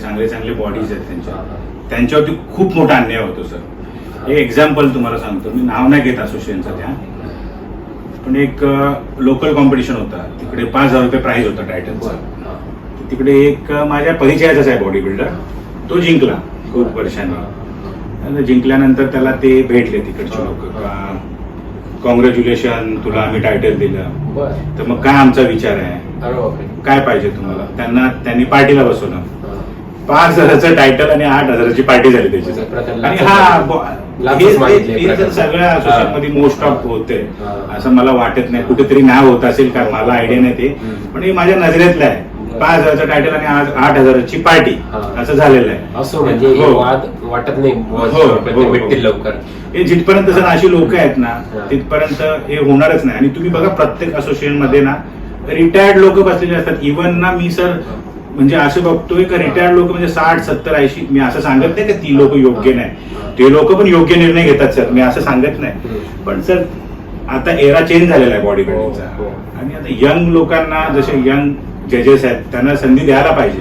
चांगले चांगले बॉडीज आहेत त्यांच्यावरती खूप मोठा अन्याय होतो सर. एक एक्झाम्पल तुम्हाला सांगतो, मी नाव नाही घेत असोसिएशनचं त्या, पण एक लोकल कॉम्पिटिशन होता तिकडे 5,000 रुपये प्राइज होता टायटलचा. तिकडे एक माझ्या परिचयाचाच आहे बॉडी बिल्डर, तो जिंकला खूप वर्षांनी. जिंकल्यानंतर त्याला ते भेटले तिकडचे लोक, कॉंग्रॅच्युलेशन तुला आम्ही टायटल दिलं. तर मग काय आमचा विचार आहे, काय पाहिजे तुम्हाला. त्यांनी पार्टीला बसवलं. 5,000चं टायटल आणि 8,000ची पार्टी झाली त्याची. आणि हे सगळ्या असोसिएशनमध्ये मोस्ट ऑफ होते असं मला वाटत नाही. कुठेतरी नाव होत असेल का मला आयडिया नाही ते, पण हे माझ्या नजरेतलं आहे. 5,000चं टायटल आणि 8,000ची पार्टी असं झालेलं आहे. असं म्हणजे वाटत नाही भेटतील लवकर. हे जिथपर्यंत सर अशी लोक आहेत ना तिथपर्यंत हे होणारच नाही. आणि तुम्ही बघा प्रत्येक असोसिएशन मध्ये ना रिटायर्ड लोक बसलेले असतात. इव्हन ना मी सर म्हणजे असं बघतोय का रिटायर्ड लोक म्हणजे 60, 70, 80. मी असं सांगत नाही का ती लोक योग्य नाही, ते लोक पण योग्य निर्णय घेतात सर, मी असं सांगत नाही. पण सर आता एरा चेंज झालेला आहे बॉडी बिल्डिंगचा. आणि आता यंग लोकांना, जसे यंग जजेस आहेत त्यांना संधी द्यायला पाहिजे.